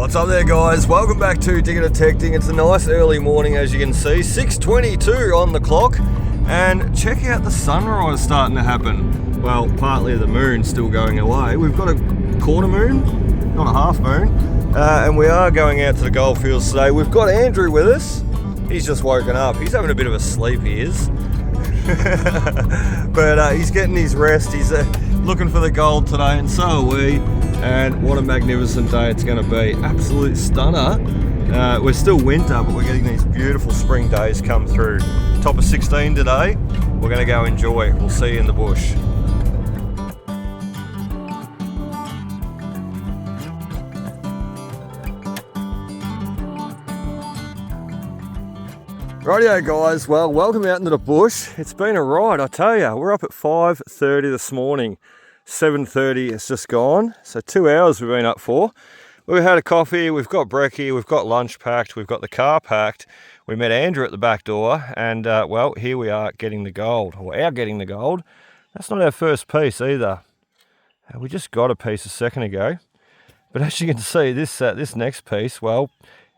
What's up there, guys? Welcome back to Digger Detecting. It's a nice early morning, as you can see, 6:22 on the clock, and check out the sunrise starting to happen. Well, partly the moon still going away. We've got a quarter moon, not a half moon, and we are going out to the goldfields today. We've got Andrew with us. He's just woken up. He's having a bit of a sleep, he is. But he's getting his rest. He's looking for the gold today, and so are we. And what a magnificent day it's going to be. Absolute stunner. We're still winter, but we're getting these beautiful spring days come through. Top of 16 today. We're going to go enjoy. We'll see you in the bush. Rightio guys, well, welcome out into the bush. It's been a ride, I tell you. We're up at 5:30 this morning. 7:30 it's just gone, so 2 hours we've been up for. We've had a coffee, we've got brekkie, we've got lunch packed, we've got the car packed. We met Andrew at the back door, and well, here we are getting the gold, or our getting the gold. That's not our first piece either. We just got a piece a second ago, but as you can see, this next piece, well,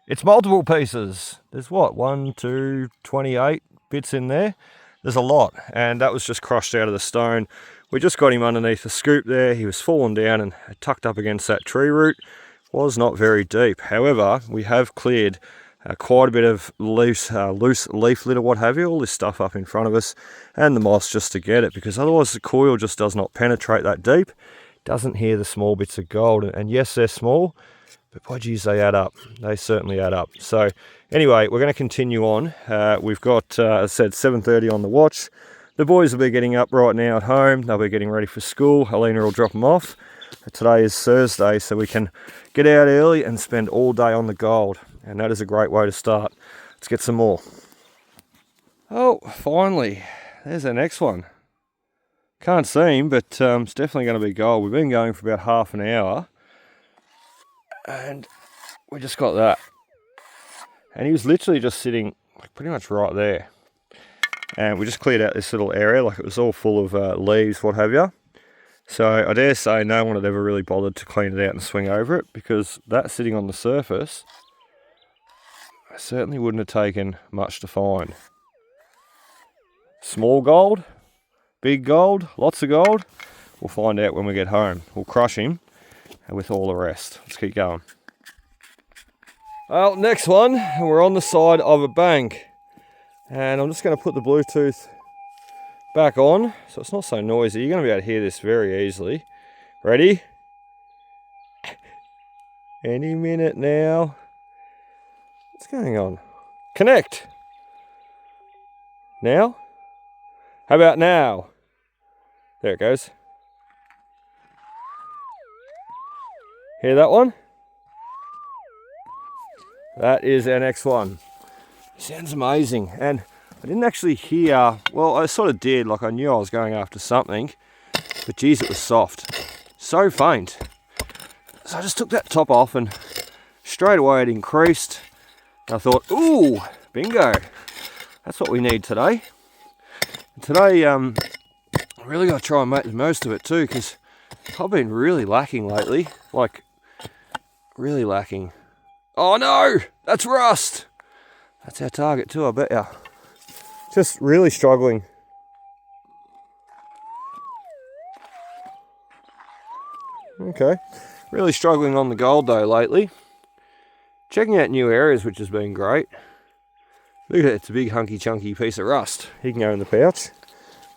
it's multiple pieces. There's what, 1, 2, 28 bits in there. There's a lot, and that was just crushed out of the stone. We just got him underneath the scoop there. He was falling down and tucked up against that tree root. Was not very deep. However, we have cleared quite a bit of loose leaf litter, what have you, all this stuff up in front of us, and the moss just to get it, because otherwise the coil just does not penetrate that deep. Doesn't hear the small bits of gold, and yes, they're small, but by geez, they add up. They certainly add up. So anyway, we're going to continue on. We've got, as I said, 7:30 on the watch. The boys will be getting up right now at home. They'll be getting ready for school. Helena will drop them off. Today is Thursday, so we can get out early and spend all day on the gold. And that is a great way to start. Let's get some more. Oh, finally, there's our next one. Can't see him, but it's definitely going to be gold. We've been going for about half an hour, and we just got that. And he was literally just sitting pretty much right there. And we just cleared out this little area, like it was all full of leaves, what have you. So I dare say no one had ever really bothered to clean it out and swing over it, because that sitting on the surface certainly wouldn't have taken much to find. Small gold, big gold, lots of gold. We'll find out when we get home. We'll crush him with all the rest. Let's keep going. Well, next one, and we're on the side of a bank. And I'm just going to put the Bluetooth back on so it's not so noisy. You're going to be able to hear this very easily. Ready? Any minute now. What's going on? Connect. Now? How about now? There it goes. Hear that one? That is our next one. Sounds amazing. And I didn't actually hear, well, I sort of did, like I knew I was going after something, but geez, it was soft. So faint. So I just took that top off, and straight away it increased. I thought, ooh, bingo. That's what we need today. And today, I really got to try and make the most of it too, because I've been really lacking lately. Like, really lacking. Oh no, that's rust. That's our target too, I bet ya. Just really struggling. Okay, really struggling on the gold though lately. Checking out new areas, which has been great. Look at it, it's a big hunky chunky piece of rust. He can go in the pouch.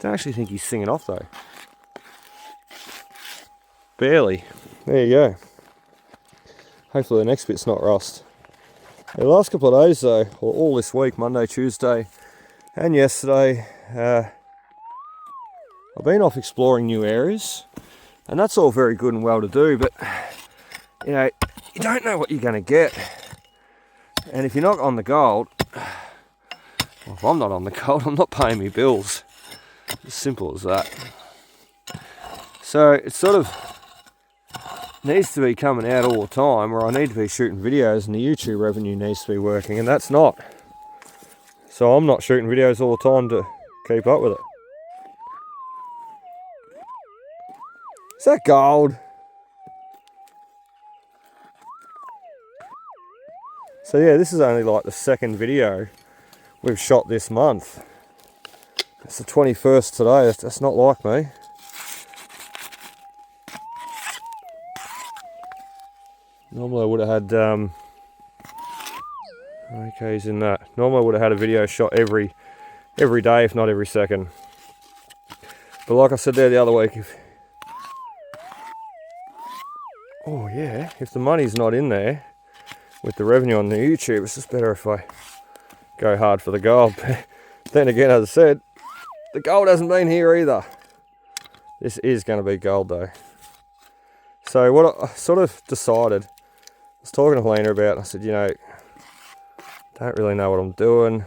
Don't actually think he's singing off though. Barely. There you go. Hopefully the next bit's not rust. The last couple of days though, or all this week, Monday, Tuesday and yesterday, I've been off exploring new areas, and that's all very good and well to do, but you know, you don't know what you're going to get. And if you're not on the gold, well, if I'm not on the gold, I'm not paying me bills. As simple as that. So it sort of needs to be coming out all the time, or I need to be shooting videos and the YouTube revenue needs to be working, and that's not. So I'm not shooting videos all the time to keep up with it. Is that gold? So yeah, this is only like the second video we've shot this month. It's the 21st today. That's not like me. Normally I would have had, okay, he's in that. Normally I would have had a video shot every day, if not every second. But like I said there the other week, if the money's not in there with the revenue on the YouTube, it's just better if I go hard for the gold. Then again, as I said, the gold hasn't been here either. This is going to be gold though. So what I sort of decided, I was talking to Helena about, I said, you know, don't really know what I'm doing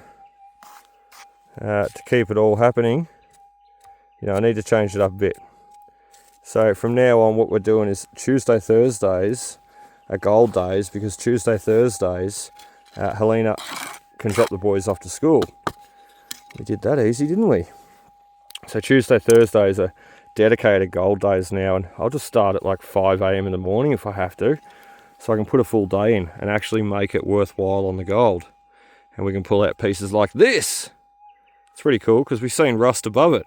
to keep it all happening. You know, I need to change it up a bit. So from now on, what we're doing is Tuesday, Thursdays are gold days, because Tuesday, Thursdays, Helena can drop the boys off to school. We did that easy, didn't we? So Tuesday, Thursdays are dedicated gold days now, and I'll just start at like 5 a.m. in the morning if I have to, so I can put a full day in and actually make it worthwhile on the gold. And we can pull out pieces like this. It's pretty cool because we've seen rust above it.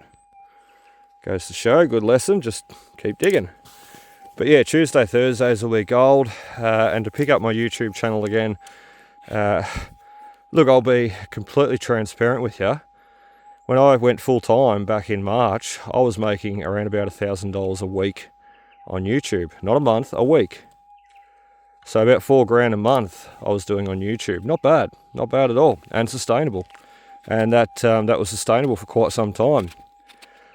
Goes to show, good lesson, just keep digging. But yeah, Tuesday, Thursdays will be gold. And to pick up my YouTube channel again, look, I'll be completely transparent with you. When I went full time back in March, I was making around about $1,000 a week on YouTube. Not a month, a week. So about $4,000 a month I was doing on YouTube. Not bad at all, and sustainable. And that was sustainable for quite some time.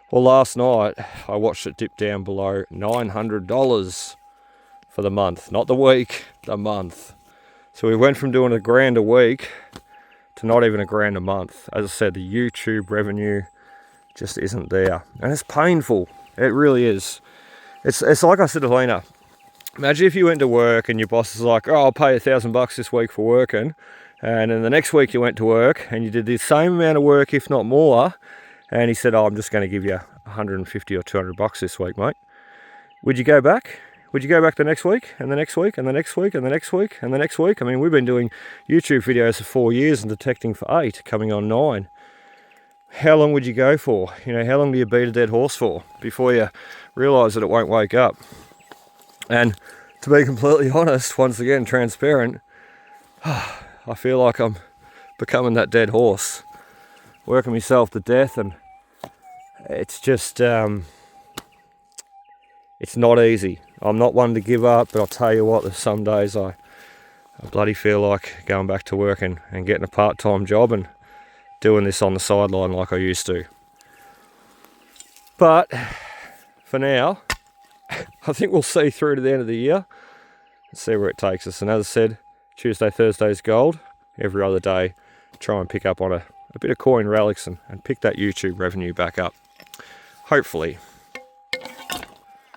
Well, last night I watched it dip down below $900 for the month. Not the week, the month. So we went from doing $1,000 a week to not even $1,000 a month. As I said, the YouTube revenue just isn't there. And it's painful. It really is. It's like I said to Helena, imagine if you went to work and your boss is like, oh, I'll pay $1,000 this week for working. And then the next week you went to work and you did the same amount of work, if not more. And he said, oh, I'm just going to give you $150 or $200 this week, mate. Would you go back? Would you go back the next week, and the next week, and the next week, and the next week, and the next week? I mean, we've been doing YouTube videos for 4 years and detecting for 8, coming on 9. How long would you go for? You know, how long do you beat a dead horse for before you realise that it won't wake up? And to be completely honest, once again, transparent, I feel like I'm becoming that dead horse, working myself to death, and it's just, it's not easy. I'm not one to give up, but I'll tell you what, there's some days I bloody feel like going back to work and getting a part-time job and doing this on the sideline like I used to. But for now, I think we'll see through to the end of the year and see where it takes us. And as I said, Tuesday, Thursday's gold. Every other day, try and pick up on a bit of coin relics and pick that YouTube revenue back up. Hopefully.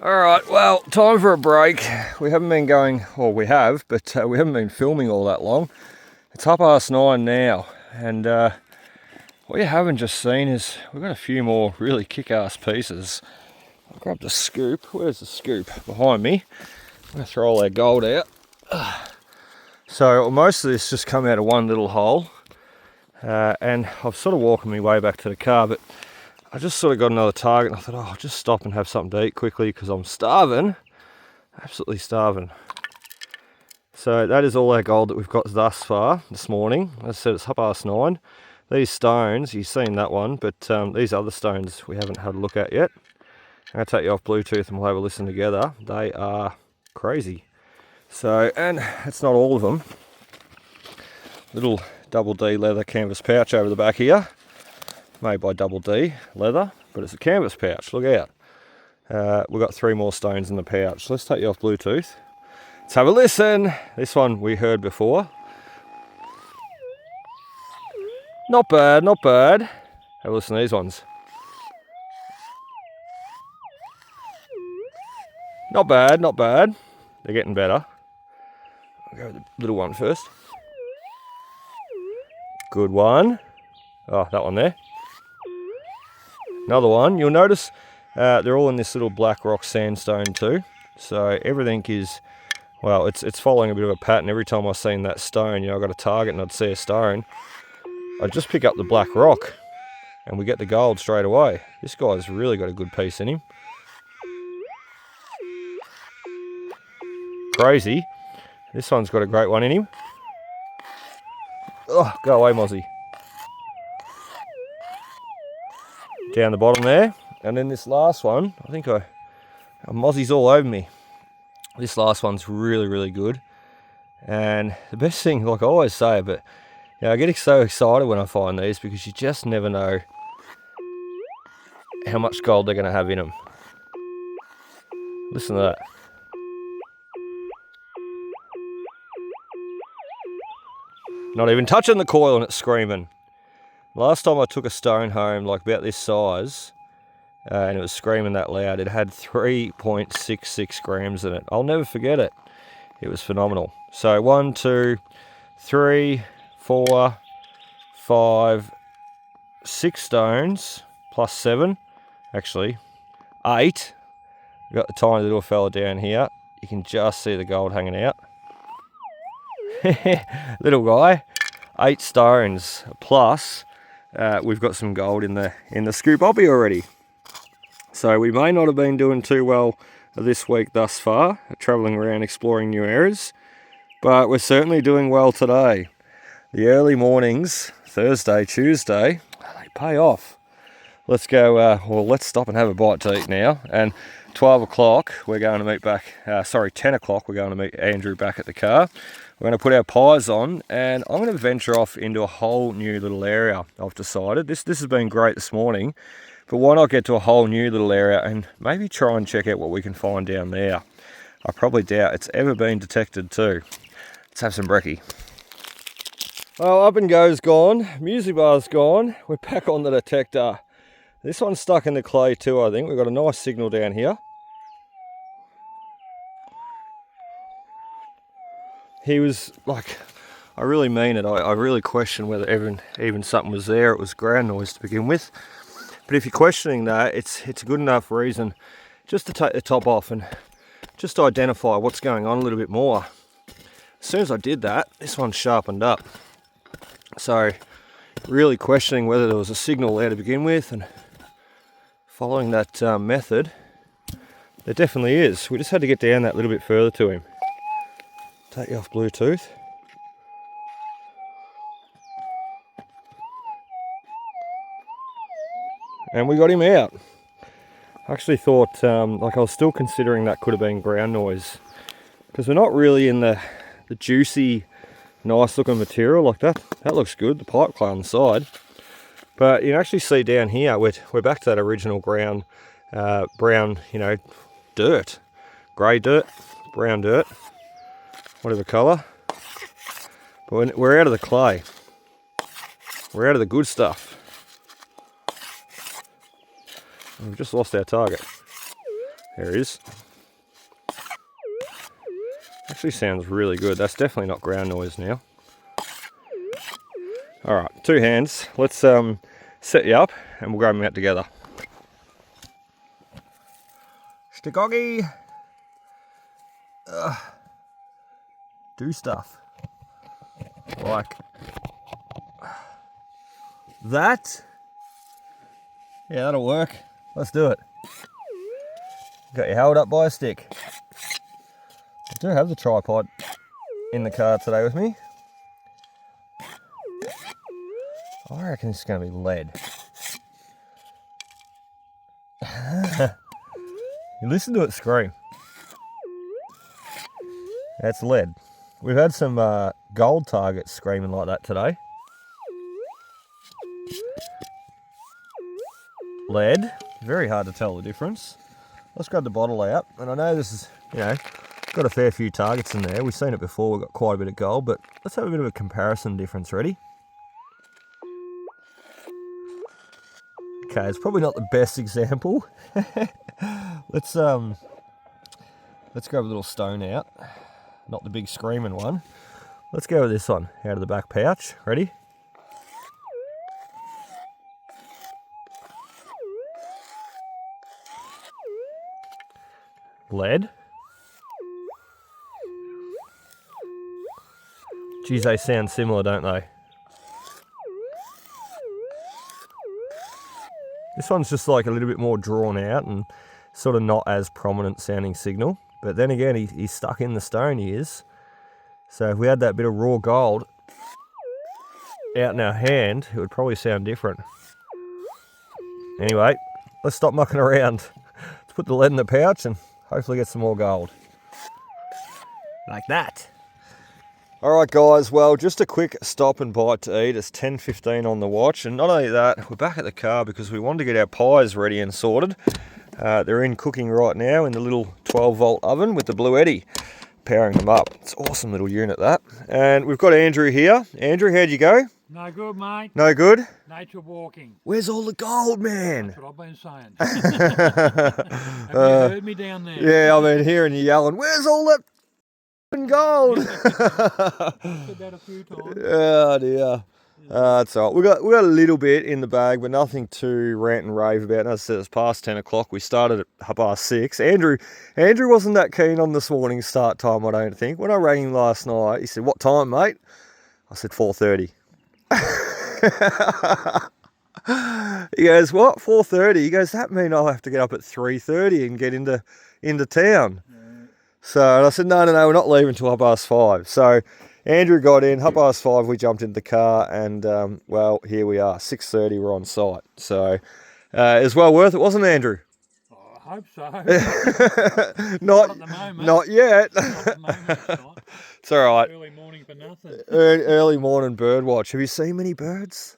Alright, well, time for a break. We haven't been going, or we have, but we haven't been filming all that long. It's 9:30 now, and what you haven't just seen is we've got a few more really kick-ass pieces. I'll grab the scoop. Where's the scoop? Behind me. I'm going to throw all our gold out. So most of this just come out of one little hole, and I've sort of walking my way back to the car, but I just sort of got another target, and I thought, oh, I'll just stop and have something to eat quickly because I'm starving, absolutely starving. So that is all our gold that we've got thus far this morning. As I said, it's 9:30. These stones, you've seen that one, but these other stones we haven't had a look at yet. I'm going to take you off Bluetooth and we'll have a listen together. They are crazy. So, and it's not all of them. Little Double D leather canvas pouch over the back here. Made by Double D leather, but it's a canvas pouch. Look out. We've got 3 more stones in the pouch. So let's take you off Bluetooth. Let's have a listen. This one we heard before. Not bad, not bad. Have a listen to these ones. Not bad, not bad. They're getting better. I'll go with the little one first. Good one. Oh, that one there. Another one. You'll notice they're all in this little black rock sandstone too. So everything is Well, it's following a bit of a pattern. Every time I've seen that stone, I got a target and I'd see a stone, I'd just pick up the black rock and we get the gold straight away. This guy's really got a good piece in him. Crazy. This one's got a great one in him. Oh, go away, Mozzie. Down the bottom there. And then this last one, I think Mozzie's all over me. This last one's really, really good. And the best thing, like I always say, but I get so excited when I find these because you just never know how much gold they're going to have in them. Listen to that. Not even touching the coil and it's screaming. Last time I took a stone home like about this size and it was screaming that loud, it had 3.66 grams in it. I'll never forget it. It was phenomenal. So 1, 2, 3, 4, 5, 6 stones plus 7, actually 8. We've got the tiny little fella down here. You can just see the gold hanging out. Little guy. 8 stones plus we've got some gold in the scoop obby already. So we may not have been doing too well this week thus far, travelling around exploring new areas, but we're certainly doing well today. The early mornings, Thursday, Tuesday, they pay off. Let's go, let's stop and have a bite to eat now. And 12 o'clock, we're going to meet back, 10 o'clock, we're going to meet Andrew back at the car. We're going to put our pies on and I'm going to venture off into a whole new little area, I've decided. This has been great this morning, but why not get to a whole new little area and maybe try and check out what we can find down there. I probably doubt it's ever been detected too. Let's have some brekkie. Well, up and go's gone, music bar's gone, we're back on the detector. This one's stuck in the clay too, I think. We've got a nice signal down here. He was like, I really mean it, I really question whether even something was there. It was ground noise to begin with. But if you're questioning that, it's a good enough reason just to take the top off and just to identify what's going on a little bit more. As soon as I did that, this one sharpened up. So really questioning whether there was a signal there to begin with, and following that method, there definitely is. We just had to get down that little bit further to him. Take you off Bluetooth. And we got him out. I actually thought, like I was still considering that could have been ground noise, because we're not really in the juicy, nice looking material like that. That looks good, the pipe clay on the side. But you can actually see down here, we're back to that original brown, dirt. Grey dirt, brown dirt, whatever colour. But we're out of the clay. We're out of the good stuff. We've just lost our target. There he is. Actually sounds really good. That's definitely not ground noise now. Alright, 2 hands. Let's set you up and we'll grab them out together. Sticoggy! Do stuff. Like that. Yeah, that'll work. Let's do it. Got you held up by a stick. I do have the tripod in the car today with me. I reckon it's going to be lead. You listen to it scream. That's lead. We've had some gold targets screaming like that today. Lead. Very hard to tell the difference. Let's grab the bottle out. And I know this is, got a fair few targets in there. We've seen it before. We've got quite a bit of gold, but let's have a bit of a comparison difference. Ready? Okay, it's probably not the best example. Let's grab a little stone out. Not the big screaming one. Let's go with this one out of the back pouch. Ready? Lead. Geez, they sound similar, don't they? This one's just like a little bit more drawn out and sort of not as prominent sounding signal. But then again, he's stuck in the stone, he is. So if we had that bit of raw gold out in our hand, it would probably sound different. Anyway, let's stop mucking around. Let's put the lead in the pouch and hopefully get some more gold. Like that. All right, guys, well, just a quick stop and bite to eat. It's 10:15 on the watch, and not only that, we're back at the car because we wanted to get our pies ready and sorted. They're in cooking right now in the little 12-volt oven with the Blue Eddy powering them up. It's an awesome little unit, that. And we've got Andrew here. Andrew, how'd you go? No good, mate. No good? Nature walking. Where's all the gold, man? That's what I've been saying. Have you heard me down there? Yeah, I've been hearing you yelling, where's all that gold? I've said that a few times. Oh dear. That's all right. We got a little bit in the bag, but nothing to rant and rave about. And as I said, it's past 10 o'clock. We started at 6:30. Andrew wasn't that keen on this morning's start time, I don't think. When I rang him last night, he said, what time, mate? I said 4:30. He goes, what? 4:30? He goes, that mean I'll have to get up at 3:30 and get into town. Yeah. So and I said, no, we're not leaving till 5:30. So Andrew got in, 5:30, we jumped into the car, and well, here we are, 6:30, we're on site. So it was well worth it, wasn't it, Andrew? Oh, I hope so. not at the moment. Not yet. Not at the moment, it's all right. Early morning for nothing. Early morning bird watch. Have you seen many birds?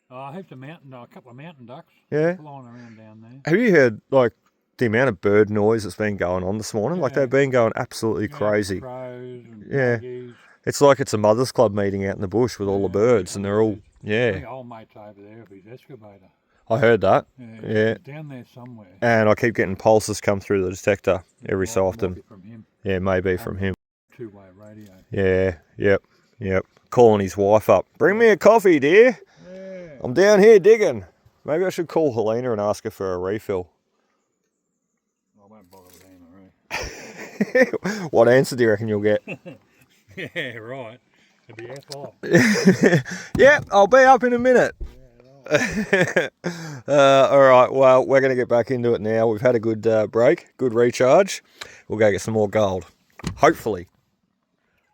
Oh, I hope a couple of mountain ducks flying around down there. Have you heard, like, the amount of bird noise that's been going on this morning? Yeah. Like, they've been going absolutely crazy. Crows and buggies. It's like it's a mothers club meeting out in the bush with all the birds, and they're all, I think old mate's over there with his excavator. I heard that. Yeah. Down there somewhere. And I keep getting pulses come through the detector every so often. Might be from him. Yeah, maybe from him. Two-way radio. Yeah, yep. Calling his wife up. Bring me a coffee, dear. Yeah. I'm down here digging. Maybe I should call Helena and ask her for a refill. I won't bother with Helena, What answer do you reckon you'll get? Yeah, right. It'll be F off. Yeah, I'll be up in a minute. Yeah, right. All right, well, we're going to get back into it now. We've had a good break, good recharge. We'll go get some more gold, hopefully.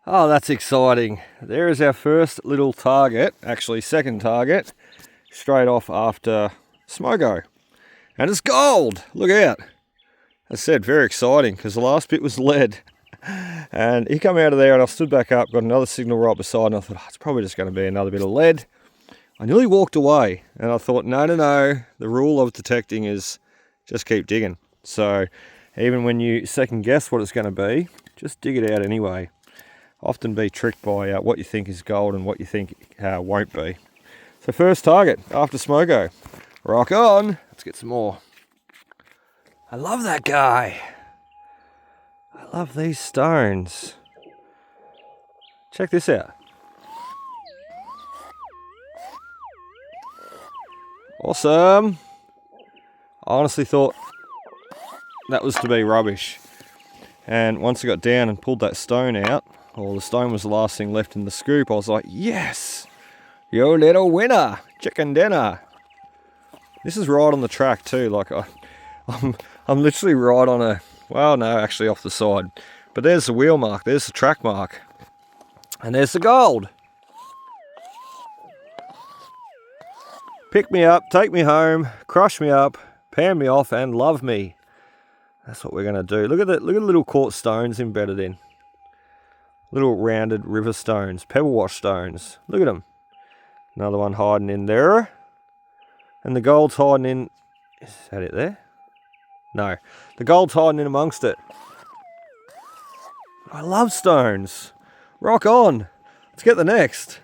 Oh, that's exciting. There is our first little target, actually second target, straight off after Smogo. And it's gold! Look out! As I said, very exciting, because the last bit was lead. And he come out of there and I stood back up, got another signal right beside, and I thought, it's probably just going to be another bit of lead. I nearly walked away, and I thought, no, the rule of detecting is just keep digging. So even when you second guess what it's going to be, just dig it out anyway. Often be tricked by what you think is gold and what you think won't be. So first target after Smogo. Rock on. Let's get some more. I love that guy. I love these stones. Check this out. Awesome. I honestly thought that was to be rubbish. And once I got down and pulled that stone out, the stone was the last thing left in the scoop, I was like, yes, your little winner, chicken dinner. This is right on the track too. Like I'm literally right on actually off the side. But there's the wheel mark, there's the track mark, and there's the gold. Pick me up, take me home, crush me up, pan me off, and love me. That's what we're going to do. Look at the little quartz stones embedded in. Little rounded river stones, pebble wash stones. Look at them. Another one hiding in there. And the gold's hiding in... Is that it there? No. The gold's hiding in amongst it. I love stones. Rock on. Let's get the next.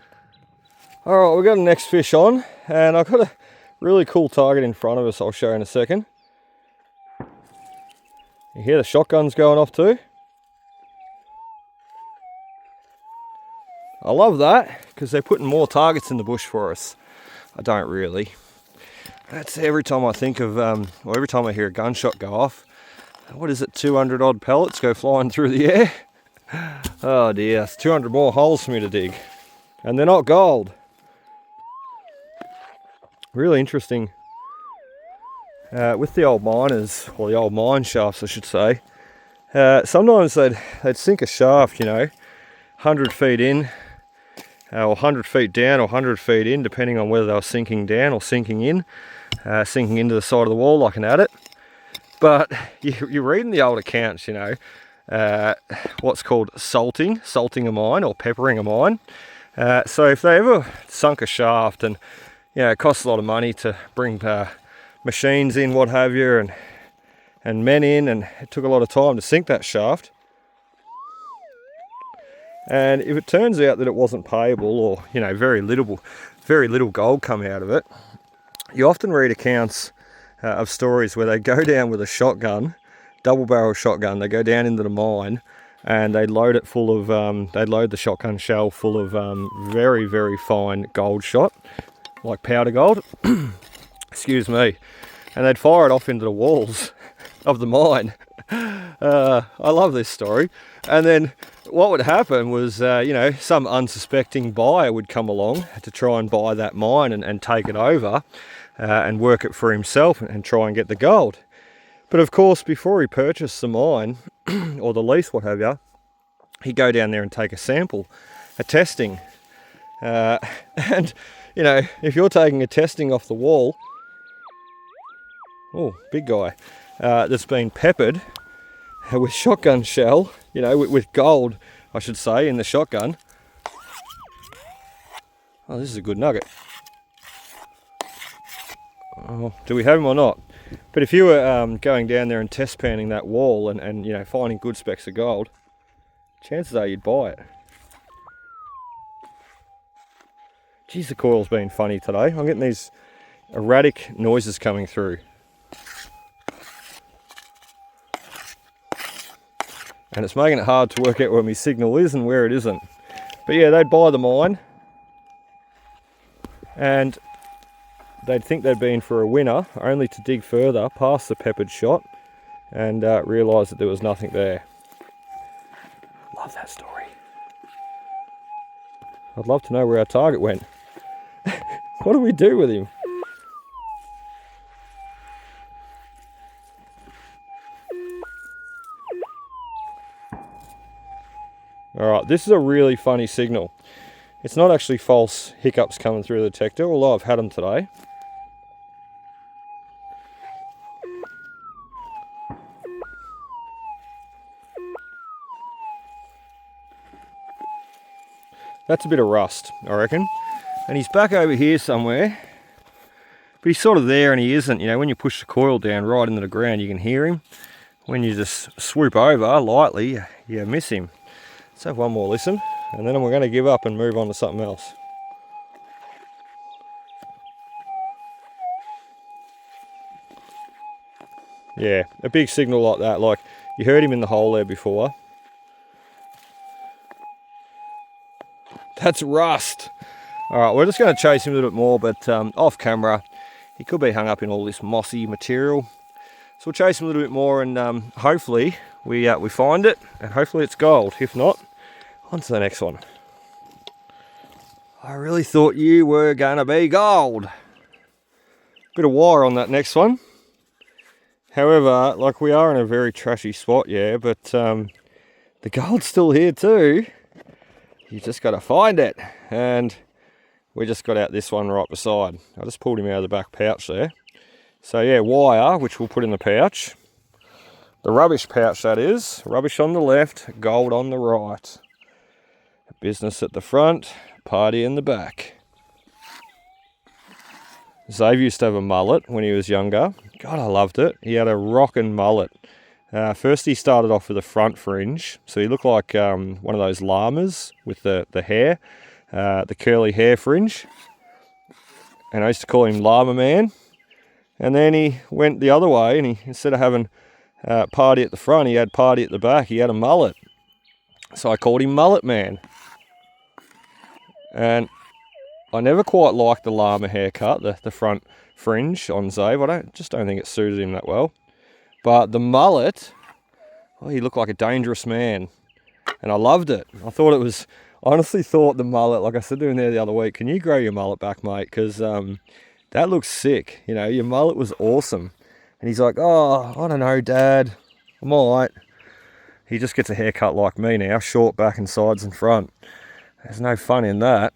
Alright, we've got the next fish on. And I've got a really cool target in front of us I'll show in a second. You hear the shotguns going off too? I love that because they're putting more targets in the bush for us. I don't really. That's every time I think of, or every time I hear a gunshot go off, what is it, 200 odd pellets go flying through the air? Oh dear, it's 200 more holes for me to dig. And they're not gold. Really interesting. With the old miners, or the old mine shafts I should say, sometimes they'd sink a shaft, 100 feet in, or 100 feet down, or 100 feet in, depending on whether they were sinking down or sinking in, sinking into the side of the wall like an adit. But you read in the old accounts, what's called salting a mine or peppering a mine. So if they ever sunk a shaft, and it costs a lot of money to bring machines in, what have you, and men in, and it took a lot of time to sink that shaft. And if it turns out that it wasn't payable, or very little gold come out of it, you often read accounts of stories where they go down with a shotgun, double barrel shotgun. They go down into the mine and they load it full of they load the shotgun shell full of very, very fine gold shot, like powder gold. Excuse me. And they'd fire it off into the walls of the mine. I love this story. And then what would happen was, some unsuspecting buyer would come along to try and buy that mine and take it over and work it for himself and try and get the gold. But of course, before he purchased the mine or the lease, what have you, he'd go down there and take a sample, a testing. And, if you're taking a testing off the wall, oh, big guy, that's been peppered with shotgun shell, with gold, I should say, in the shotgun. Oh, this is a good nugget. Oh, do we have him or not? But if you were going down there and test panning that wall and finding good specks of gold, chances are you'd buy it. Geez, the coil's been funny today. I'm getting these erratic noises coming through. And it's making it hard to work out where my signal is and where it isn't. But yeah, they'd buy the mine and they'd think they'd been for a winner, only to dig further past the peppered shot and realise that there was nothing there. Love that story. I'd love to know where our target went. What do we do with him? Alright, this is a really funny signal. It's not actually false hiccups coming through the detector, although I've had them today. That's a bit of rust, I reckon. And he's back over here somewhere. But he's sort of there and he isn't. When you push the coil down right into the ground, you can hear him. When you just swoop over lightly, you miss him. Let's have one more listen, and then we're going to give up and move on to something else. Yeah, a big signal like that, like you heard him in the hole there before. That's rust. Alright, we're just going to chase him a little bit more, but off camera, he could be hung up in all this mossy material. So we'll chase him a little bit more and hopefully we find it, and hopefully it's gold. If not, on to the next one. I really thought you were going to be gold. Bit of wire on that next one. However, like we are in a very trashy spot, yeah, but the gold's still here too. You just got to find it. And we just got out this one right beside. I just pulled him out of the back pouch there. So yeah, wire, which we'll put in the pouch. The rubbish pouch, that is. Rubbish on the left, gold on the right. Business at the front, party in the back. Xavier used to have a mullet when he was younger. God, I loved it. He had a rockin' mullet. First he started off with a front fringe. So he looked like one of those llamas with the hair, the curly hair fringe. And I used to call him Llama Man. And then he went the other way, and instead of having party at the front, he had party at the back. He had a mullet. So I called him Mullet Man. And I never quite liked the llama haircut, the front fringe on Zave. I just don't think it suited him that well. But the mullet, oh, he looked like a dangerous man. and I loved it. I thought it was, I honestly thought the mullet, like I said to him there the other week, can you grow your mullet back, mate? Because that looks sick. You know, your mullet was awesome. And he's like, oh, I don't know, Dad, I might. He just gets a haircut like me now, short back and sides and front. There's no fun in that.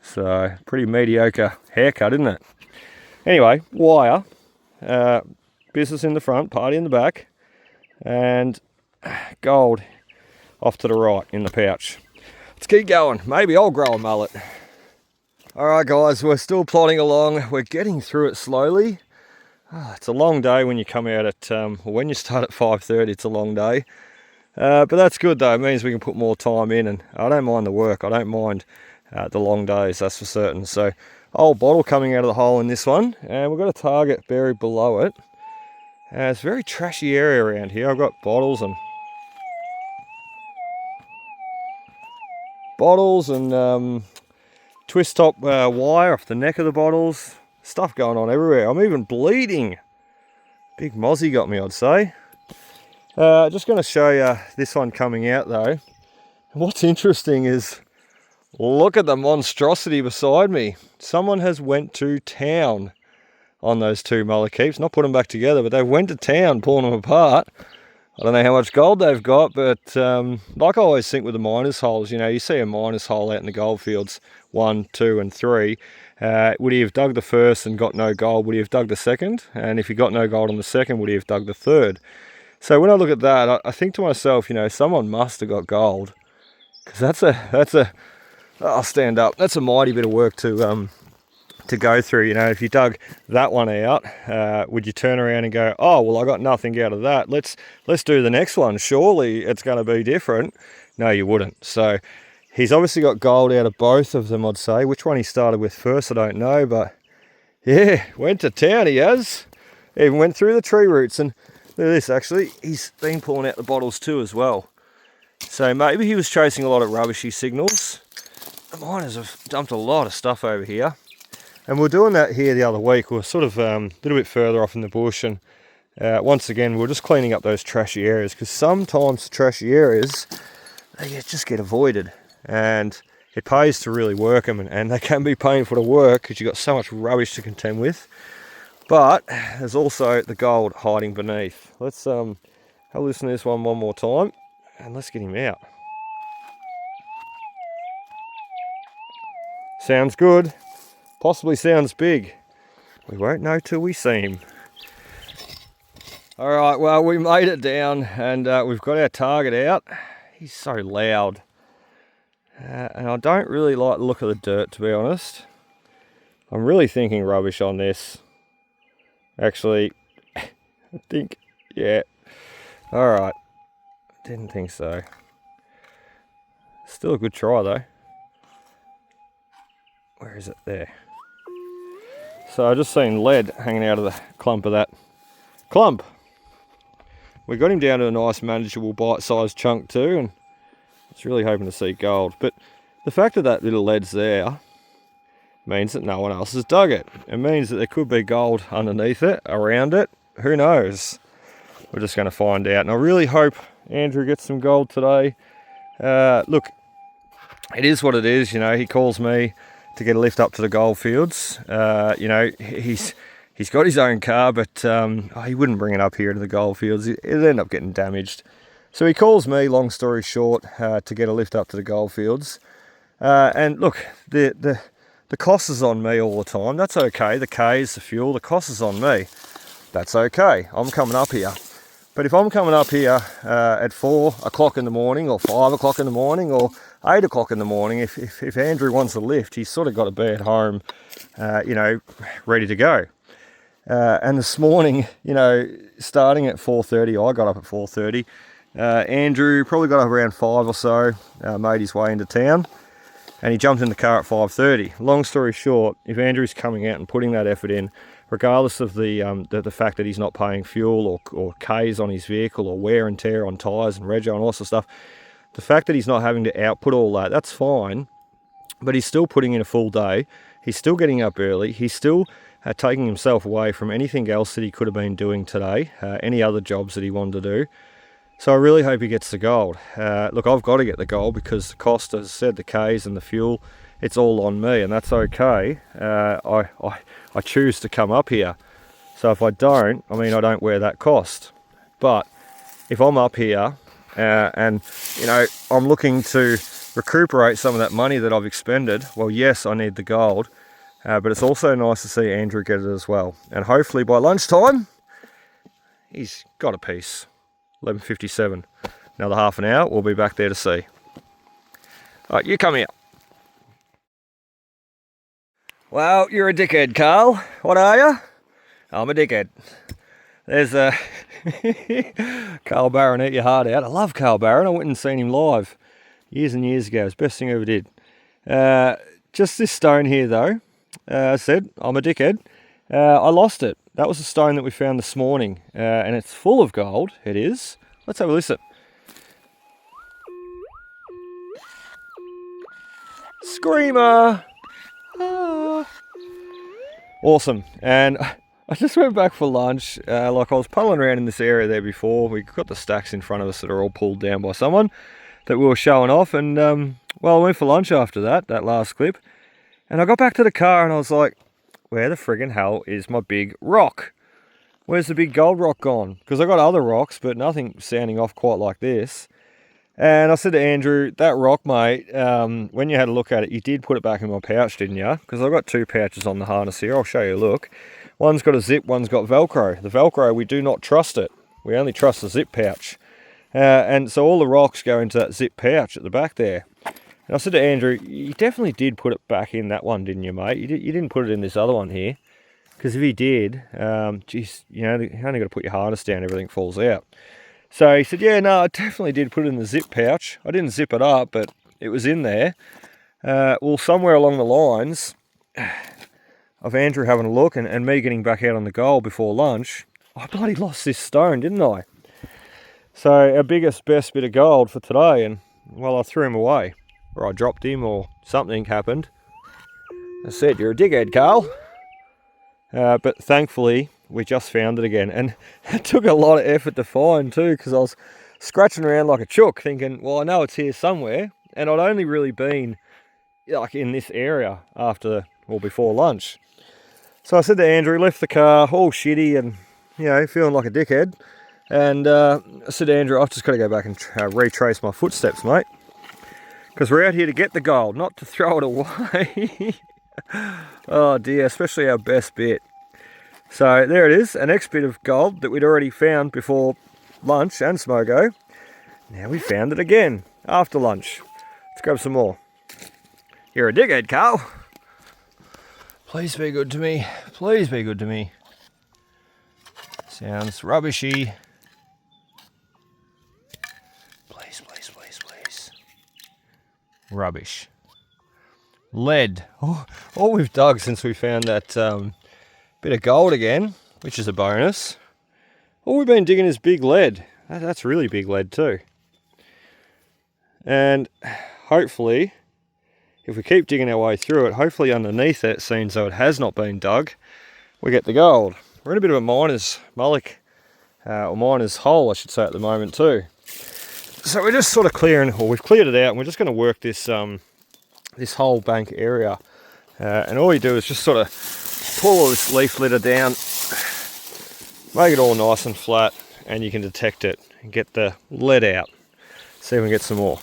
So, pretty mediocre haircut, isn't it? Anyway, wire, business in the front, party in the back, and gold off to the right in the pouch. Let's keep going. Maybe I'll grow a mullet. All right, guys, we're still plodding along. We're getting through it slowly. Oh, it's a long day when you come out at, when you start at 5:30, it's a long day. But that's good though, it means we can put more time in, and I don't mind the work, I don't mind the long days, that's for certain. So, old bottle coming out of the hole in this one, and we've got a target buried below it. It's a very trashy area around here. I've got bottles and twist top wire off the neck of the bottles. Stuff going on everywhere. I'm even bleeding. Big mozzie got me, I'd say. Just going to show you this one coming out though. And what's interesting is, look at the monstrosity beside me. Someone has went to town on those two mullet keeps. Not put them back together, but they went to town pulling them apart. I don't know how much gold they've got, but like I always think with the miners' holes, you know, you see a miners' hole out in the gold fields, 1, 2 and 3. Would he have dug the first and got no gold? Would he have dug the second? And if he got no gold on the second, would he have dug the third? So when I look at that, I think to myself, you know, someone must have got gold, because I'll stand up. That's a mighty bit of work to go through. You know, if you dug that one out, would you turn around and go, oh well, I got nothing out of that, let's do the next one, surely it's going to be different? No, you wouldn't. So he's obviously got gold out of both of them, I'd say. Which one he started with first, I don't know, but yeah, went to town, he has. Even went through the tree roots, and look at this, actually, he's been pulling out the bottles too as well. So maybe he was chasing a lot of rubbishy signals. The miners have dumped a lot of stuff over here. And we're doing that here the other week. We're sort of a little bit further off in the bush, and once again we're just cleaning up those trashy areas, because sometimes the trashy areas, they just get avoided, and it pays to really work them, and they can be painful to work because you've got so much rubbish to contend with. But there's also the gold hiding beneath. Let's have a listen to this one more time, and let's get him out. Sounds good. Possibly sounds big. We won't know till we see him. All right, well, we made it down, and we've got our target out. He's so loud. And I don't really like the look of the dirt, to be honest. I'm really thinking rubbish on this. Actually, I think, yeah. All right. Didn't think so. Still a good try, though. Where is it? There. So I just seen lead hanging out of the clump of that clump. We got him down to a nice manageable bite-sized chunk too, and I was really hoping to see gold. But the fact that that little lead's there means that no one else has dug it. It means that there could be gold underneath it, around it. Who knows? We're just going to find out. And I really hope Andrew gets some gold today. Look, it is what it is. You know, he calls me to get a lift up to the gold fields. You know, he's got his own car, but he wouldn't bring it up here to the gold fields. It'd end up getting damaged. So he calls me, long story short, to get a lift up to the gold fields. And look, the cost is on me all the time. That's okay. The K's, the fuel, the cost is on me. That's okay. I'm coming up here. But if I'm coming up here at 4 o'clock in the morning, or 5 o'clock in the morning, or 8 o'clock in the morning, if Andrew wants a lift, he's sort of got to be at home, you know, ready to go. And this morning, you know, starting at 4:30, I got up at 4:30. Andrew probably got up around 5 or so, made his way into town, and he jumped in the car at 5:30. Long story short, if Andrew's coming out and putting that effort in, regardless of the fact that he's not paying fuel or K's on his vehicle or wear and tear on tyres and rego and all sorts of stuff, the fact that he's not having to output all that, that's fine, but he's still putting in a full day. He's still getting up early. He's still taking himself away from anything else that he could have been doing today, any other jobs that he wanted to do. So I really hope he gets the gold. Look, I've got to get the gold because the cost, as I said, the Ks and the fuel, it's all on me, and that's okay. I choose to come up here. So if I don't, I mean, I don't wear that cost. But if I'm up here and, you know, I'm looking to recuperate some of that money that I've expended, well, yes, I need the gold. But it's also nice to see Andrew get it as well. And hopefully by lunchtime, he's got a piece. 11:57. Another half an hour, we'll be back there to see. All right, you come here. Well, you're a dickhead, Carl. What are you? I'm a dickhead. There's Carl Barron, eat your heart out. I love Carl Barron. I went and seen him live years and years ago. It's the best thing I ever did. Just this stone here, though. I said, I'm a dickhead. I lost it. That was a stone that we found this morning, and it's full of gold. It is. Let's have a listen. Screamer! Ah. Awesome. And I just went back for lunch. Like I was puddling around in this area there before. We got the stacks in front of us that are all pulled down by someone that we were showing off. And well, I went for lunch after that last clip. And I got back to the car and I was like, where the friggin' hell is my big rock? Where's the big gold rock gone? Because I got other rocks, but nothing sounding off quite like this. And I said to Andrew, that rock, mate, when you had a look at it, you did put it back in my pouch, didn't you? Because I've got two pouches on the harness here. I'll show you a look. One's got a zip, one's got Velcro. The Velcro, we do not trust it. We only trust the zip pouch. And so all the rocks go into that zip pouch at the back there. And I said to Andrew, you definitely did put it back in that one, didn't you, mate? You didn't put it in this other one here. Because if you did, geez, you know, you only got to put your harness down, everything falls out. So he said, yeah, no, I definitely did put it in the zip pouch. I didn't zip it up, but it was in there. Well, somewhere along the lines of Andrew having a look and me getting back out on the goal before lunch, I bloody lost this stone, didn't I? So our biggest, best bit of gold for today, and well, I threw him away. Or I dropped him, or something happened. I said, you're a dickhead, Carl. But thankfully, we just found it again. And it took a lot of effort to find too, because I was scratching around like a chook, thinking, well, I know it's here somewhere. And I'd only really been like in this area after, or before lunch. So I said to Andrew, left the car all shitty and, you know, feeling like a dickhead. And I said to Andrew, I've just got to go back and retrace my footsteps, mate. Because we're out here to get the gold, not to throw it away. Oh dear, especially our best bit. So there it is, an next bit of gold that we'd already found before lunch and Smogo. Now we found it again after lunch. Let's grab some more. You're a dickhead, Carl. Please be good to me. Please be good to me. Sounds rubbishy. Please, please, please, please. Rubbish. Lead. Oh, all we've dug since we found that bit of gold again, which is a bonus. All we've been digging is big lead. That's really big lead too. And hopefully, if we keep digging our way through it, hopefully underneath that scene, so it has not been dug, we get the gold. We're in a bit of a miner's mullock, or miner's hole, I should say, at the moment too. So we're just sort of clearing, or we've cleared it out, and we're just going to work this this whole bank area. And all you do is just sort of pull all this leaf litter down, make it all nice and flat, and you can detect it and get the lead out. See if we can get some more.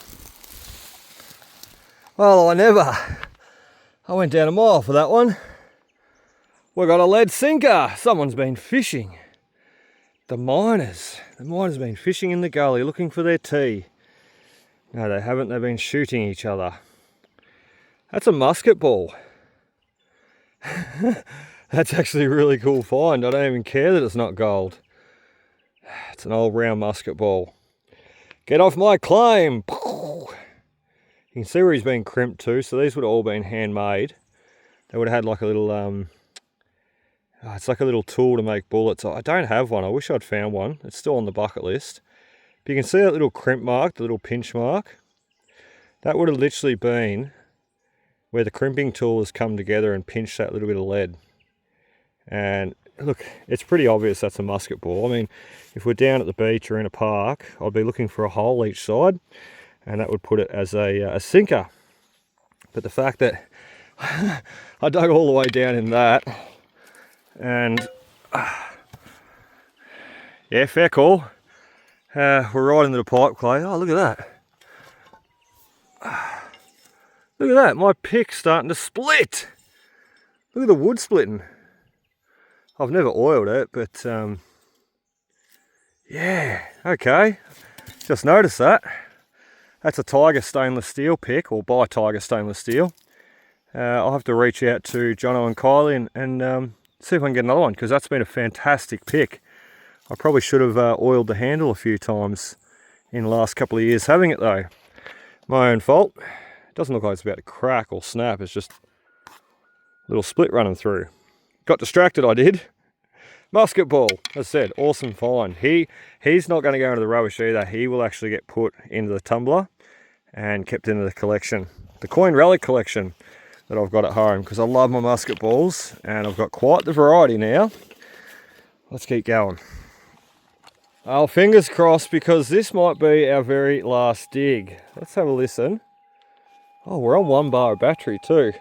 Well, I went down a mile for that one. We got a lead sinker. Someone's been fishing. The miners been fishing in the gully looking for their tea. No, they haven't. They've been shooting each other. That's a musket ball. That's actually a really cool find. I don't even care that it's not gold. It's an old round musket ball. Get off my claim. You can see where he's been crimped too. So these would have all been handmade. They would have had like a little, it's like a little tool to make bullets. I don't have one. I wish I'd found one. It's still on the bucket list. But you can see that little crimp mark, the little pinch mark. That would have literally been where the crimping tool has come together and pinched that little bit of lead. And look, it's pretty obvious that's a musket ball. I mean, if we're down at the beach or in a park, I'd be looking for a hole each side, and that would put it as a sinker. But the fact that I dug all the way down in that, and yeah, fair call. We're right into the pipe clay. Oh, look at that. Look at that, my pick's starting to split. Look at the wood splitting. I've never oiled it, but yeah, okay. Just noticed that. That's a Tiger stainless steel pick, or by Tiger stainless steel. I'll have to reach out to Jono and Kylie and see if I can get another one, because that's been a fantastic pick. I probably should have oiled the handle a few times in the last couple of years having it though. My own fault. It doesn't look like it's about to crack or snap, it's just a little split running through. Got distracted, I did. Musket ball, as I said, awesome find. He's not going to go into the rubbish either. He will actually get put into the tumbler and kept into the collection. The coin relic collection that I've got at home, because I love my musket balls and I've got quite the variety now. Let's keep going. Oh, fingers crossed, because this might be our very last dig. Let's have a listen. Oh, we're on 1 bar of battery too.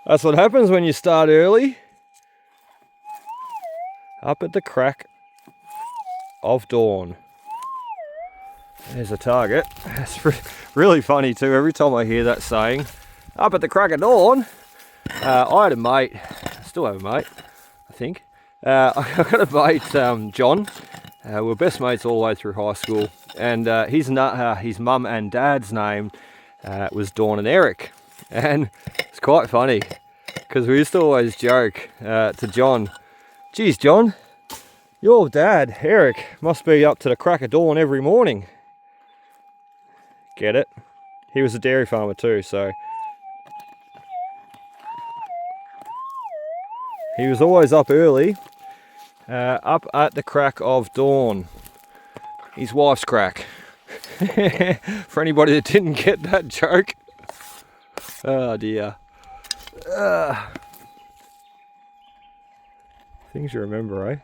That's what happens when you start early. Up at the crack of dawn. There's a target. It's really funny too, every time I hear that saying, up at the crack of dawn. I had a mate, still have a mate, I think. I got a mate, John. We're best mates all the way through high school, and his mum and dad's name was Dawn and Eric, and it's quite funny because we used to always joke to John, geez John, your dad Eric must be up to the crack of dawn every morning. Get it? He was a dairy farmer too, so he was always up early, up at the crack of dawn. His wife's crack. For anybody that didn't get that joke. Oh dear. Things you remember, eh?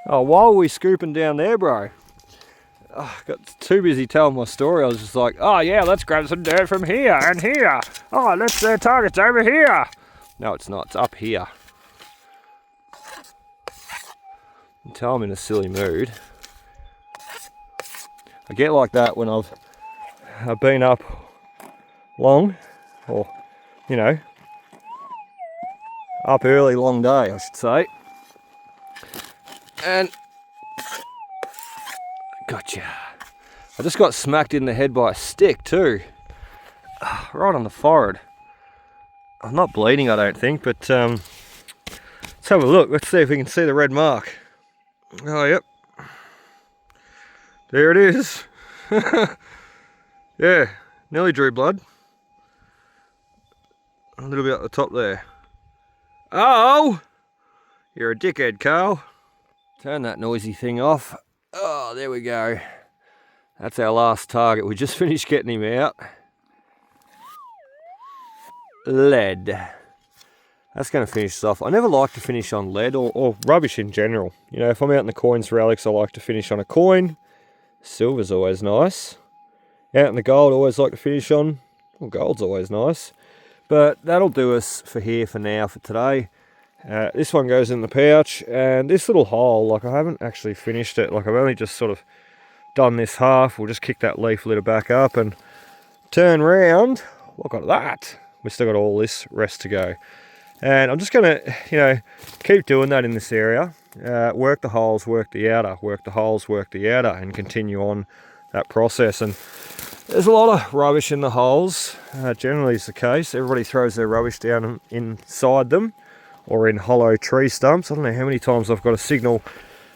Oh, while we scooping down there, bro, got too busy telling my story. I was just like, oh yeah, let's grab some dirt from here and here. Oh, let's target's over here. No, it's not. It's up here. You can tell I'm in a silly mood. I get like that when I've been up long, or, you know, up early, long day, I should say. And gotcha. I just got smacked in the head by a stick too, right on the forehead. I'm not bleeding, I don't think, but let's have a look. Let's see if we can see the red mark. Oh, yep. There it is. Yeah, nearly drew blood. A little bit at the top there. Oh! You're a dickhead, Carl. Turn that noisy thing off. Oh, there we go. That's our last target. We just finished getting him out. Lead. That's going to finish us off. I never like to finish on lead or rubbish in general. You know, if I'm out in the coins relics, I like to finish on a coin. Silver's always nice. Out in the gold, I always like to finish on. Well, gold's always nice. But that'll do us for here for now, for today. This one goes in the pouch, and this little hole, like I haven't actually finished it. Like I've only just sort of done this half. We'll just kick that leaf litter back up and turn round. Look at that. We've still got all this rest to go. And I'm just going to, you know, keep doing that in this area. Work the holes, work the outer, work the holes, work the outer, and continue on that process. And there's a lot of rubbish in the holes. Generally it's the case. Everybody throws their rubbish down inside them or in hollow tree stumps. I don't know how many times I've got a signal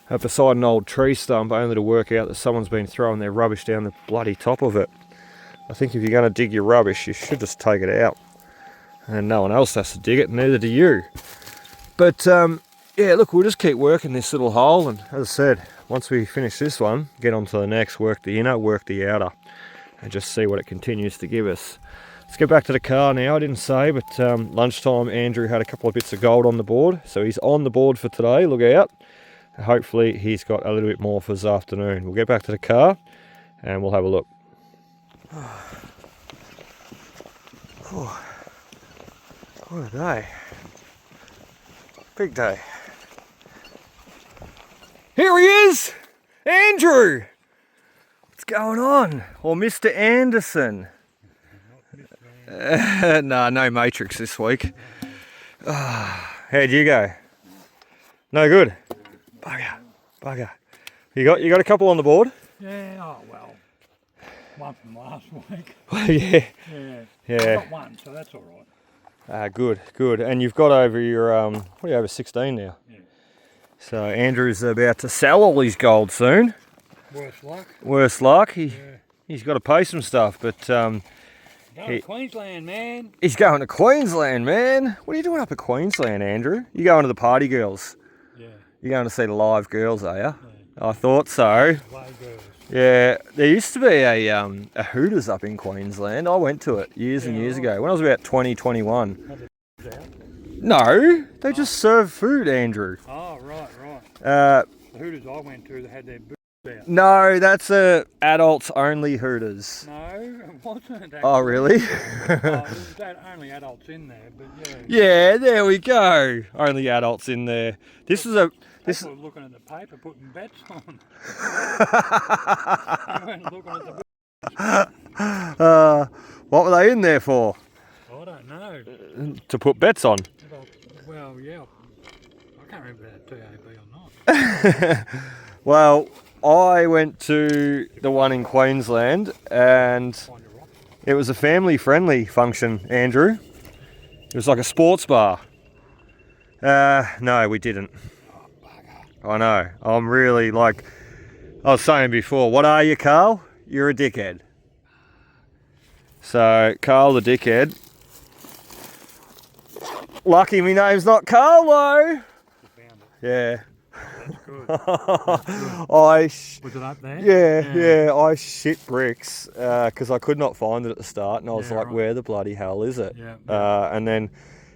beside an old tree stump only to work out that someone's been throwing their rubbish down the bloody top of it. I think if you're going to dig your rubbish, you should just take it out. And no one else has to dig it, neither do you. But yeah, look, we'll just keep working this little hole, and as I said, once we finish this one, get on to the next, work the inner, work the outer, and just see what it continues to give us. Let's get back to the car now. I didn't say, but lunchtime Andrew had a couple of bits of gold on the board. So he's on the board for today. Look out. Hopefully he's got a little bit more for this afternoon. We'll get back to the car and we'll have a look. What a day. Big day. Here he is! Andrew! What's going on? Or Mr. Anderson? No Matrix this week. How'd you go? No good? Bugger. You got a couple on the board? Yeah, oh well. One from last week. Yeah. I got one, so that's all right. Good. And you've got over your, what are you, over 16 now? Yeah. So Andrew's about to sell all his gold soon. Worse luck. He's got to pay some stuff, but... Going to Queensland, man. He's going to Queensland, man. What are you doing up at Queensland, Andrew? You going to the party girls? Yeah. You're going to see the live girls, are you? Yeah. I thought so. Live girls. Yeah, there used to be a Hooters up in Queensland. I went to it years and years ago when I was about 20, 21. No, they just serve food, Andrew. Oh, right. The Hooters I went to, they had their boots out. No, that's a adults only Hooters. No, it wasn't. Actually. Oh, really? There's only adults in there, but yeah. Yeah, there we go. Only adults in there. This is a... People were looking at the paper, putting bets on. They weren't looking at the what were they in there for? I don't know. To put bets on? Well, yeah. I can't remember if that TAB or not. Well, I went to the one in Queensland and it was a family-friendly function, Andrew. It was like a sports bar. No, we didn't. I know. I'm really like, I was saying before, what are you, Carl? You're a dickhead. So, Carl the dickhead. Lucky me name's not Carlo. Yeah. That's good. Was it up there? Yeah, I shit bricks because I could not find it at the start and I was like, right. Where the bloody hell is it? Yeah. And then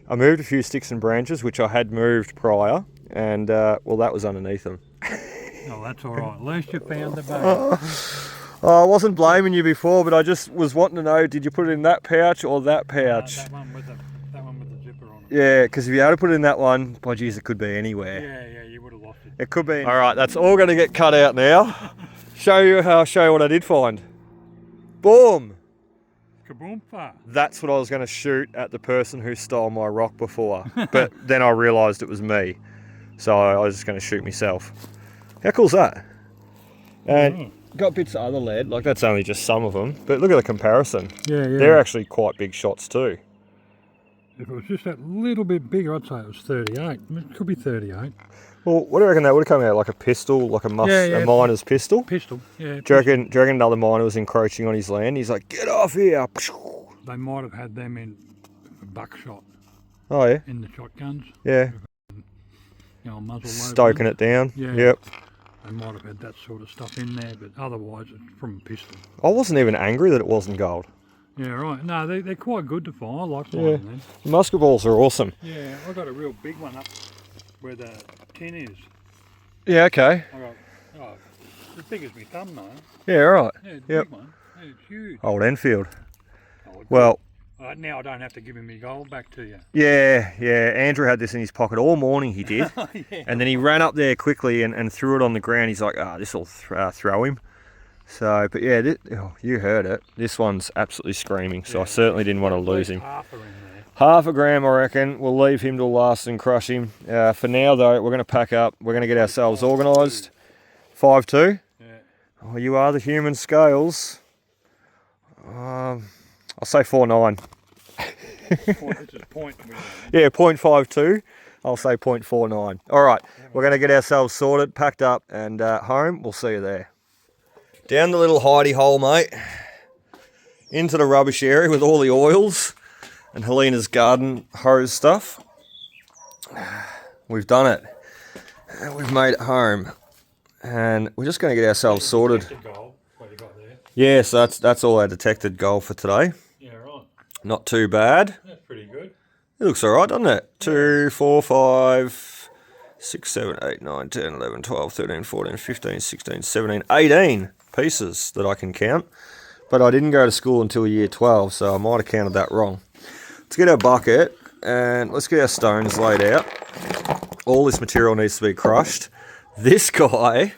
I moved a few sticks and branches, which I had moved prior, and well, that was underneath them. Oh, that's all right. At least you found the bag. I wasn't blaming you before, but I just was wanting to know, did you put it in that pouch or that pouch? That one with the zipper on it. Yeah, because if you had to put it in that one, by geez, it could be anywhere. Yeah, you would have lost it. It could be. All right, that's all going to get cut out now. Show you what I did find. Boom. Kaboomfa. That's what I was going to shoot at the person who stole my rock before, but then I realised it was me, so I was just going to shoot myself. How cool's that? And got bits of other lead, like that's only just some of them, but look at the comparison. Yeah. They're actually quite big shots too. If it was just that little bit bigger, I'd say it was 38. It could be 38. Well, what do you reckon that would have come out? Like a pistol, like a miner's pistol? Pistol, yeah. Do you reckon another miner was encroaching on his land? He's like, get off here! They might have had them in buckshot. Oh yeah? In the shotguns. Yeah. Muzzle stoking it down. Yeah. Yep. They might have had that sort of stuff in there, but otherwise it's from a pistol. I wasn't even angry that it wasn't gold. Yeah, right. No, they're quite good to find. I like finding them. The musket balls are awesome. Yeah, I got a real big one up where the tin is. Yeah, okay. I got, as big as my thumb though. Yeah, right. Yeah, it's a big one. Yeah, it's huge. Old Enfield. Well, now I don't have to give him my gold back to you. Yeah. Andrew had this in his pocket all morning, he did. Yeah. And then he ran up there quickly and threw it on the ground. He's like, this will throw him. So, but yeah, you heard it. This one's absolutely screaming, so I certainly didn't want to lose him. Half a gram, I reckon. We'll leave him till last and crush him. For now, though, we're going to pack up. We're going to get ourselves organised. 5'2"? Yeah. Oh, you are the human scales. I'll say 4'9". This is point. Yeah, 0.52. I'll say 0.49. All right, we're going to get ourselves sorted, packed up, and home. We'll see you there. Down the little hidey hole, mate. Into the rubbish area with all the oils and Helena's garden hose stuff. We've done it. We've made it home. And we're just going to get ourselves sorted. What you got there? Yeah, so that's all our detected goal for today. Yeah, right. Not too bad. That's pretty good. It looks alright, doesn't it? 2, 4, 5, 6, 7, 8, 9, 10, 11, 12, 13, 14, 15, 16, 17, 18 pieces that I can count. But I didn't go to school until year 12, so I might have counted that wrong. Let's get our bucket and let's get our stones laid out. All this material needs to be crushed. This guy,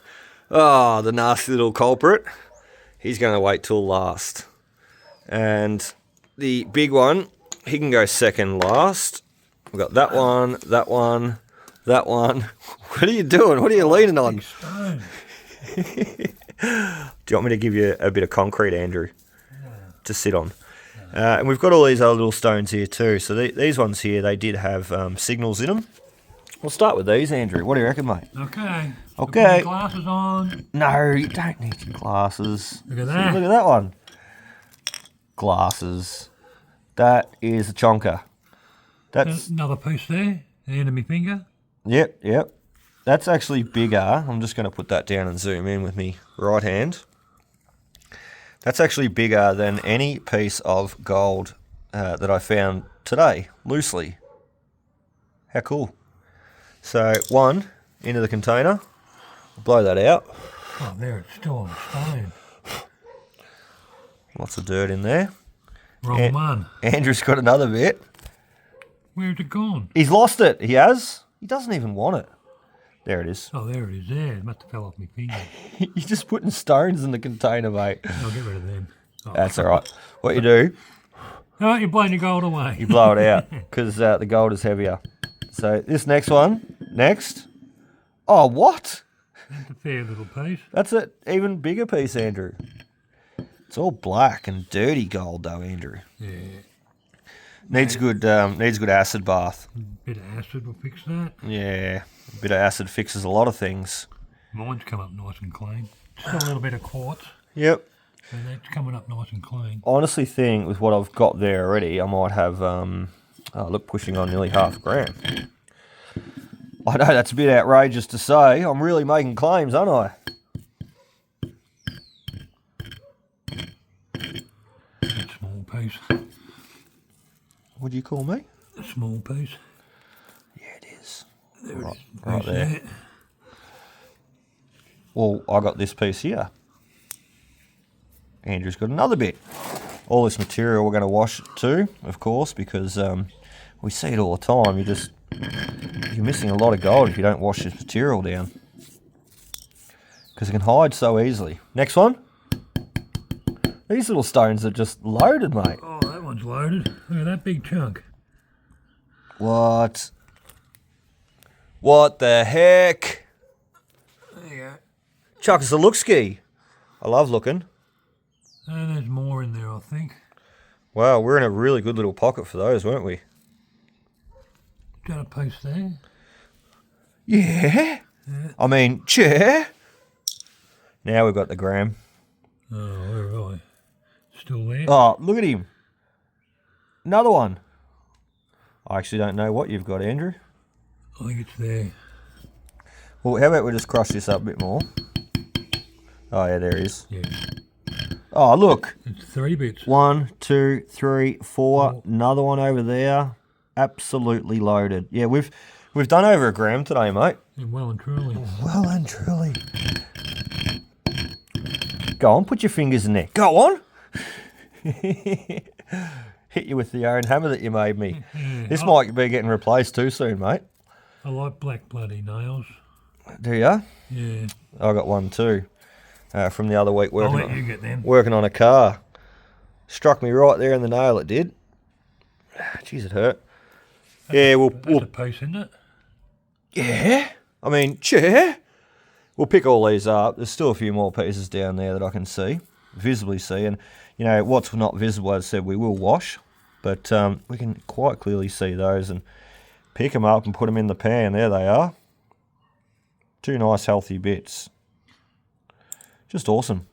the nasty little culprit, he's going to wait till last. And the big one, he can go second last. We've got that one, that one, that one. What are you doing? What are you leaning on? Do you want me to give you a bit of concrete, Andrew, to sit on? And we've got all these other little stones here too. So these ones here, they did have signals in them. We'll start with these, Andrew. What do you reckon, mate? Okay. Okay. Glasses on. No, you don't need your glasses. Look at that. Look at that one. Glasses. That is a chonker. That's another piece there. The end of my finger. Yep. That's actually bigger. I'm just going to put that down and zoom in with me right hand. That's actually bigger than any piece of gold that I found today, loosely. How cool. So, one into the container. Blow that out. Oh, there, it's still on stone. Lots of dirt in there. Wrong one. Andrew's got another bit. Where's it gone? He's lost it. He has. He doesn't even want it. There it is. Oh, there it is. There. It must have fell off my finger. You're just putting stones in the container, mate. I'll get rid of them. Oh. That's all right. What you do, oh, you're blowing your gold away. you blow it out because the gold is heavier. So this next one, next. Oh, what? That's a fair little piece. That's an even bigger piece, Andrew. It's all black and dirty gold, though, Andrew. Yeah. Needs good acid bath. Bit of acid will fix that. Yeah, a bit of acid fixes a lot of things. Mine's come up nice and clean. Still a little bit of quartz. Yep. So that's coming up nice and clean. Honestly, think with what I've got there already, I might have pushing on nearly half a gram. I know that's a bit outrageous to say. I'm really making claims, aren't I? That small piece. What do you call me? A small piece. Yeah, it is. There Right, it is. right there. Well, I got this piece here. Andrew's got another bit. All this material we're going to wash it too, of course, because we see it all the time. You're missing a lot of gold if you don't wash this material down, because it can hide so easily. Next one. These little stones are just loaded, mate. Oh, that one's loaded. Look at that big chunk. What? What the heck? There you go. Chuck us a look ski. I love looking. And there's more in there, I think. Wow, we're in a really good little pocket for those, weren't we? Got a piece there. Yeah. I mean, chair. Now we've got the gram. Oh, where are I? Still there? Oh, look at him. Another one. I actually don't know what you've got, Andrew. I think it's there. Well, how about we just crush this up a bit more? Oh, yeah, there it is. Yeah. Oh, look. It's 3 bits. 1, 2, 3, 4. Another one over there. Absolutely loaded. Yeah, we've done over a gram today, mate. Yeah, well and truly. Well and truly. Go on, put your fingers in there. Go on. Hit you with the iron hammer that you made me. Yeah, This might be getting replaced too soon, mate. I like black bloody nails. Do ya? Yeah. I got one too. From the other week I'll let you get them. working on a car. Struck me right there in the nail, it did. Jeez, it hurt. That's a piece, isn't it? Yeah. I mean, chair. We'll pick all these up. There's still a few more pieces down there that I can visibly see. And, you know, what's not visible, as I said, we will wash. But we can quite clearly see those and pick them up and put them in the pan. There they are. 2 nice, healthy bits. Just awesome.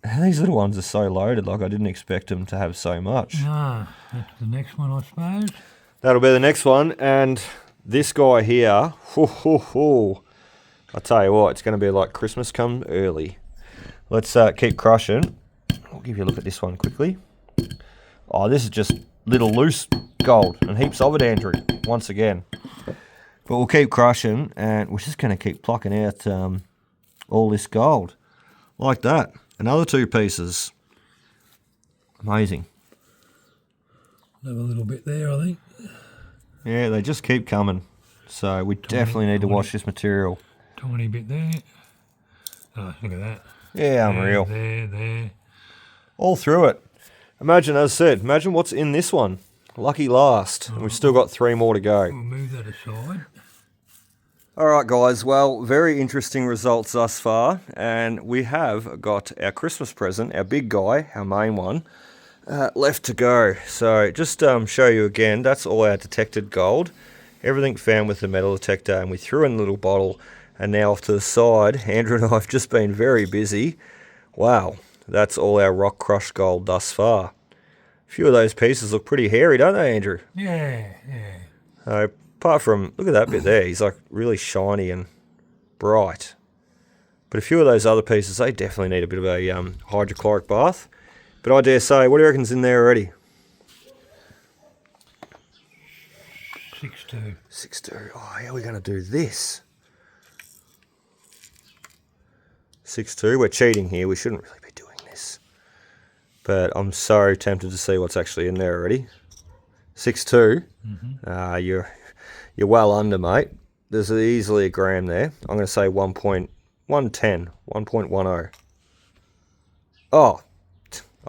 And these little ones are so loaded, like I didn't expect them to have so much. No, that's the next one, I suppose. That'll be the next one. And this guy here, I tell you what, it's going to be like Christmas come early. Let's keep crushing. I'll give you a look at this one quickly. Oh, this is just little loose gold and heaps of it, Andrew, once again. But we'll keep crushing and we're just going to keep plucking out all this gold. Like that. Another 2 pieces. Amazing. Another little bit there, I think. Yeah, they just keep coming. So we definitely need to wash this material. Tiny bit there. Oh, look at that. Yeah, unreal. There. All through it. Imagine, as I said, imagine what's in this one. Lucky last. And we've still got 3 more to go. We'll move that aside. All right, guys. Well, very interesting results thus far. And we have got our Christmas present, our big guy, our main one, left to go. So just show you again, that's all our detected gold. Everything found with the metal detector, and we threw in a little bottle. And now off to the side, Andrew and I have just been very busy. Wow, that's all our rock crushed gold thus far. A few of those pieces look pretty hairy, don't they, Andrew? Yeah. Apart from, look at that bit there, he's like really shiny and bright. But a few of those other pieces, they definitely need a bit of a hydrochloric bath. But I dare say, what do you reckon's in there already? 6-2. 6-2. Oh, how are we going to do this? 6-2. We're cheating here. We shouldn't really be doing this. But I'm so tempted to see what's actually in there already. 6-2. You're well under, mate. There's easily a gram there. I'm going to say 1.110, 1.10. Oh,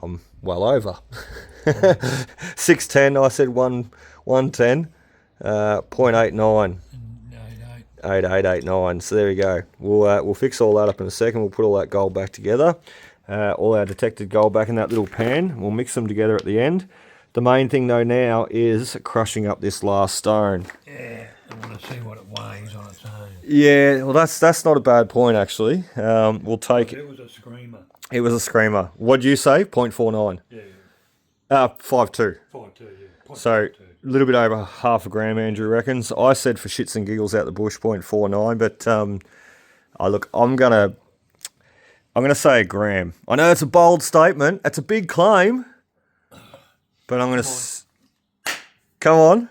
I'm well over. 610. I said 110. 0.89. 8889. So there we go. We'll fix all that up in a second. We'll put all that gold back together. All our detected gold back in that little pan. We'll mix them together at the end. The main thing though now is crushing up this last stone. Yeah, I want to see what it weighs on its own. Yeah, well that's not a bad point actually. We'll take. It was a screamer. It was a screamer. What'd you say? 0.49. Yeah. 5.2. 5.2. Yeah. So a little bit over half a gram, Andrew reckons. I said for shits and giggles out the bush 0.49, but look, I'm gonna say a gram. I know it's a bold statement. It's a big claim, but I'm gonna. Come on.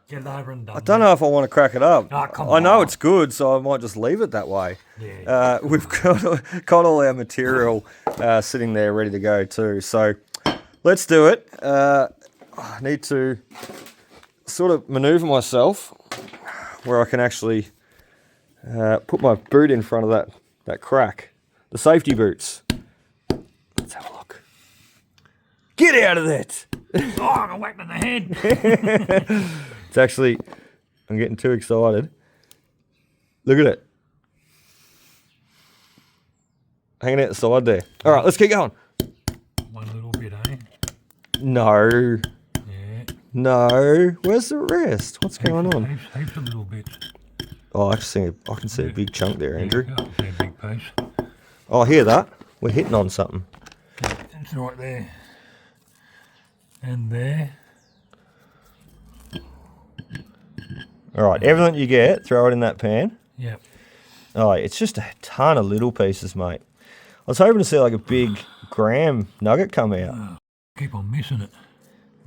Get it over and done. I don't know if I want to crack it up. Oh, come I know on. it's good, so I might just leave it that way. Yeah. We've got all our material sitting there ready to go too. So let's do it. I need to sort of maneuver myself where I can actually put my boot in front of that crack. The safety boots. Let's have a look. Get out of that! Oh, I got whacked in the head. It's actually, I'm getting too excited. Look at it. Hanging out the side there. All right, let's keep going. One little bit, eh? No. Yeah. No. Where's the rest? What's going on? Heaps of little bits. Oh, I can see a big chunk there, Andrew. Yeah, I can see a big piece. Oh, I hear that. We're hitting on something. It's right there. And there. All right, everything you get, throw it in that pan. Yep. Oh, it's just a ton of little pieces, mate. I was hoping to see like a big gram nugget come out. Keep on missing it.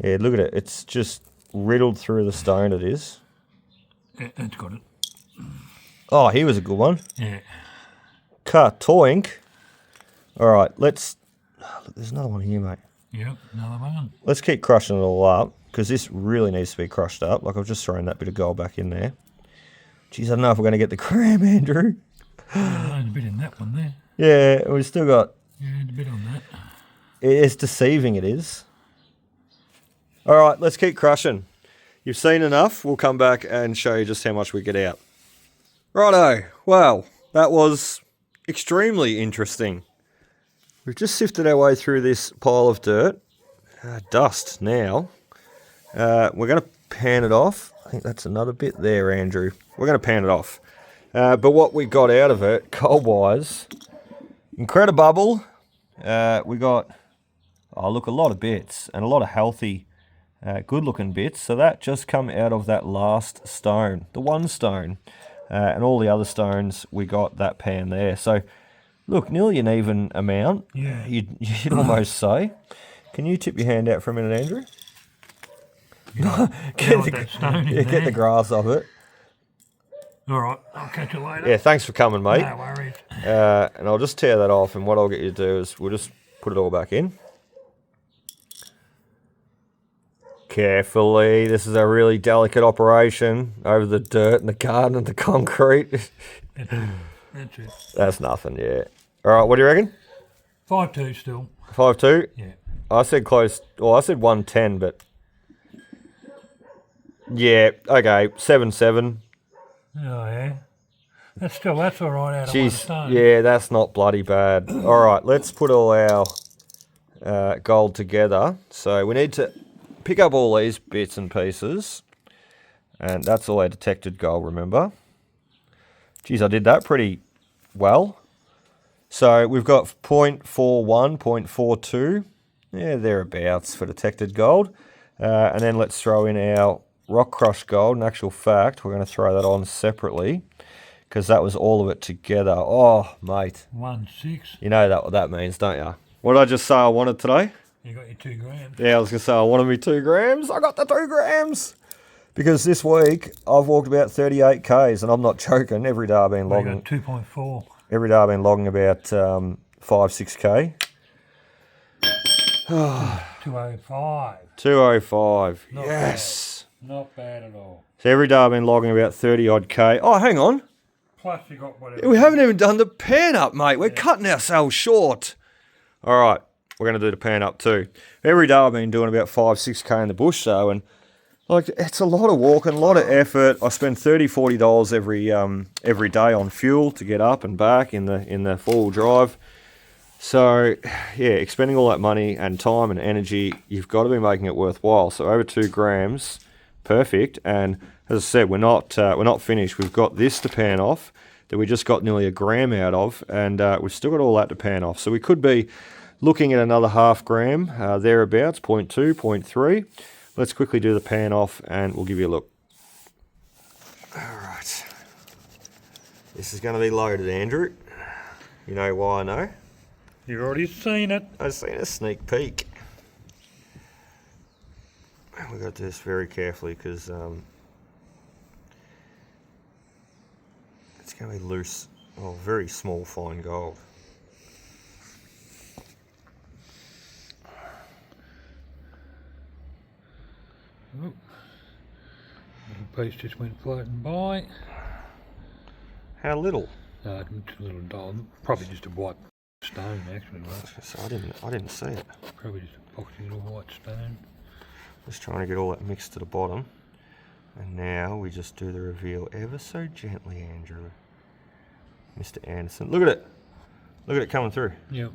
Yeah, look at it. It's just riddled through the stone, it is. Yeah, it's got it. Oh, here was a good one. Yeah. Ka-toink. All right, look, there's another one here, mate. Yep, another one. Let's keep crushing it all up, because this really needs to be crushed up. Like, I've just thrown that bit of gold back in there. Jeez, I don't know if we're going to get the gram, Andrew. Yeah, there's a bit in that one there. Yeah, we've still got... Yeah, there's a bit on that. It's deceiving, it is. All right, let's keep crushing. You've seen enough. We'll come back and show you just how much we get out. Righto. Well, that was extremely interesting. We've just sifted our way through this pile of dirt. Dust now. We're going to pan it off. I think that's another bit there, Andrew. We're going to pan it off. But what we got out of it, coal-wise, incredible. We got, a lot of bits and a lot of healthy, good-looking bits. So that just come out of that last stone, the one stone. And all the other stones, we got that pan there. So, look, nearly an even amount, yeah. you'd almost say. Can you tip your hand out for a minute, Andrew? That stone in get the grass off it. All right, I'll catch you later. Yeah, thanks for coming, mate. No worries. And I'll just tear that off, and what I'll get you to do is we'll just put it all back in. Carefully, this is a really delicate operation over the dirt and the garden and the concrete. That's it. That's nothing, yeah. All right, what do you reckon? 5-2 still. 5-2? Yeah. I said close. Well, I said 110, but yeah, okay, 7-7. Oh yeah. That's all right out of one Jeez, stone. yeah, that's not bloody bad. All right, let's put all our gold together. So we need to pick up all these bits and pieces, and that's all our detected gold, remember? Geez, I did that pretty well. So we've got 0.41, 0.42, yeah, thereabouts for detected gold. And then let's throw in our rock crushed gold. In actual fact, we're going to throw that on separately because that was all of it together. Oh, mate. 1-6. You know what that means, don't you? What did I just say I wanted today? You got your 2 grams. Yeah, I was going to say I wanted me 2 grams. I got the 2 grams. Because this week I've walked about 38 Ks, and I'm not joking. Every day I've been logging. 2.4. Every day I've been logging about 5-6 K. 205. 205. Not Yes. Bad. Not bad at all. So every day I've been logging about 30 odd K. Oh, hang on. Plus you got whatever. We haven't even done the pan up, mate. We're cutting ourselves short. All right, we're going to do the pan up too. Every day I've been doing about 5-6 K in the bush though, and like it's a lot of walking, a lot of effort. I spend $30-40 every day on fuel to get up and back in the 4-wheel drive. So yeah, expending all that money and time and energy, you've got to be making it worthwhile. So over 2 grams, perfect. And as I said, we're not finished. We've got this to pan off that we just got nearly 1 gram out of, and we've still got all that to pan off. So we could be looking at another 0.5 gram thereabouts, 0.2, 0.3. Let's quickly do the pan off and we'll give you a look. All right. This is going to be loaded, Andrew. You know why I know? You've already seen it. I've seen a sneak peek. We've got to do this very carefully because it's going to be loose, well, very small fine gold. Oh. Little piece just went floating by. How little? Just a little dog. Probably just a white stone, actually. Right? So I didn't see it. Probably just a boxy little white stone. Just trying to get all that mixed to the bottom. And now we just do the reveal ever so gently, Andrew. Mr. Anderson. Look at it. Look at it coming through. Yep.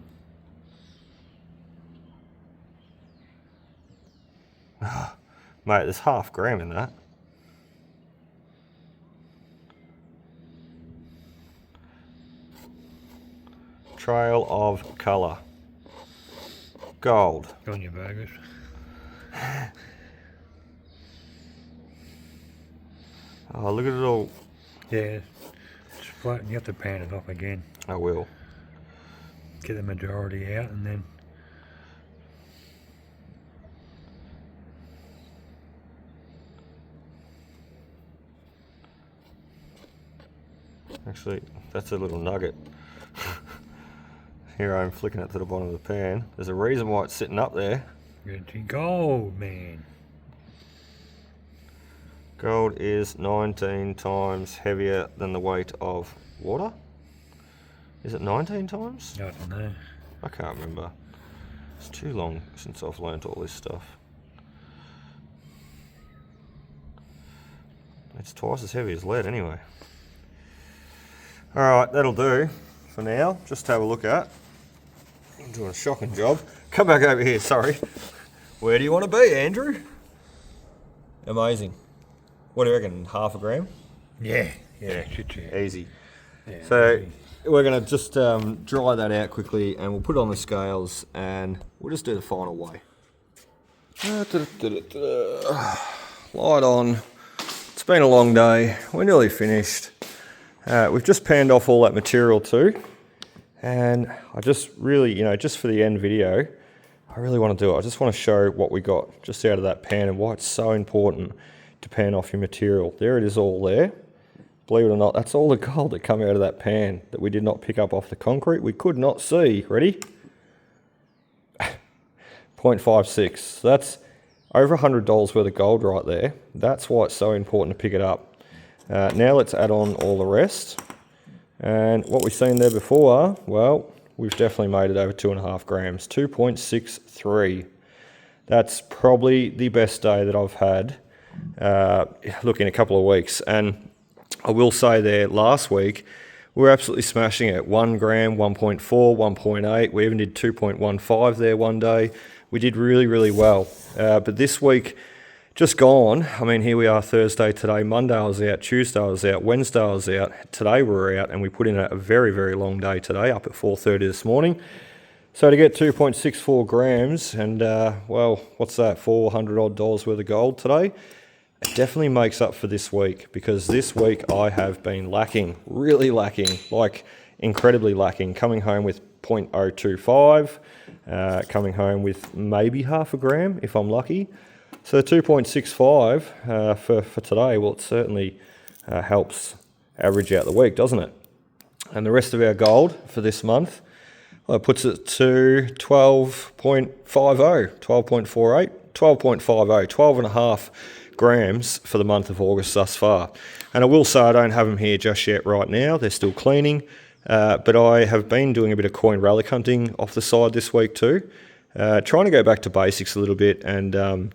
Mate, there's 0.5 gram in that. Trail of colour. Gold. Go on your burgers. Oh, look at it all. Yeah, it's floating. You have to pan it off again. I will. Get the majority out and then... Actually, that's a little nugget. Here I am flicking it to the bottom of the pan. There's a reason why it's sitting up there. Good gold, man. Gold is 19 times heavier than the weight of water. Is it 19 times? I don't know. I can't remember. It's too long since I've learnt all this stuff. It's twice as heavy as lead anyway. Alright, that'll do for now. Just to have a look at. I'm doing a shocking job. Come back over here, sorry. Where do you want to be, Andrew? Amazing. What do you reckon, 0.5 gram? Yeah. Easy. Yeah, so easy. we're going to just dry that out quickly and we'll put it on the scales and we'll just do the final weigh. Light on. It's been a long day. We're nearly finished. We've just panned off all that material too. And I just really, just for the end video, I really want to do it. I just want to show what we got just out of that pan and why it's so important to pan off your material. There it is all there. Believe it or not, that's all the gold that come out of that pan that we did not pick up off the concrete. We could not see. Ready? 0.56. So that's over $100 worth of gold right there. That's why it's so important to pick it up. Now let's add on all the rest. And what we've seen there before, well, we've definitely made it over 2.5 grams, 2.63. That's probably the best day that I've had, look, in a couple of weeks. And I will say there, last week, we were absolutely smashing it. 1 gram, 1.4, 1.8. We even did 2.15 there one day. We did really, really well. But this week, just gone, I mean, here we are Thursday today, Monday I was out, Tuesday I was out, Wednesday I was out, today we're out, and we put in a very, very long day today, up at 4:30 this morning. So to get 2.64 grams and, well, what's that, $400 odd worth of gold today, it definitely makes up for this week, because this week I have been lacking, really lacking, like incredibly lacking, coming home with 0.025, coming home with maybe half a gram if I'm lucky. So 2.65 for today, well, it certainly helps average out the week, doesn't it? And the rest of our gold for this month, well, it puts it to 12.50, 12.48, 12.50, 12.5 grams for the month of August thus far. And I will say I don't have them here just yet right now. They're still cleaning, but I have been doing a bit of coin relic hunting off the side this week too, trying to go back to basics a little bit and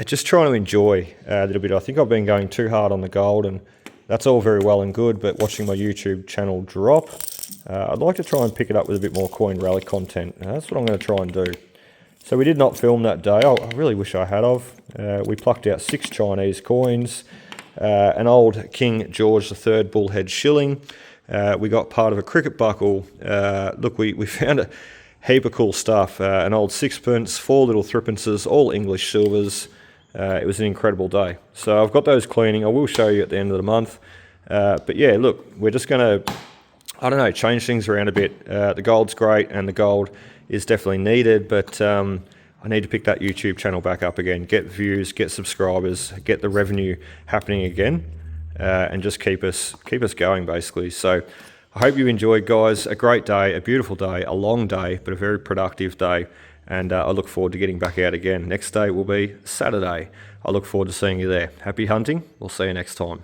just trying to enjoy a little bit. I think I've been going too hard on the gold, and that's all very well and good, but watching my YouTube channel drop, I'd like to try and pick it up with a bit more coin relic content. That's what I'm going to try and do. So we did not film that day. I really wish I had of. We plucked out 6 Chinese coins, an old King George III bullhead shilling. We got part of a cricket buckle. Look, we found a heap of cool stuff. An old sixpence, 4 little threepences, all English silvers. It was an incredible day. So I've got those cleaning. I will show you at the end of the month. But yeah, look, we're just going to, I don't know, change things around a bit. The gold's great and the gold is definitely needed, but I need to pick that YouTube channel back up again, get views, get subscribers, get the revenue happening again, and just keep us going basically. So I hope you enjoyed, guys. A great day, a beautiful day, a long day, but a very productive day. And I look forward to getting back out again. Next day will be Saturday. I look forward to seeing you there. Happy hunting. We'll see you next time.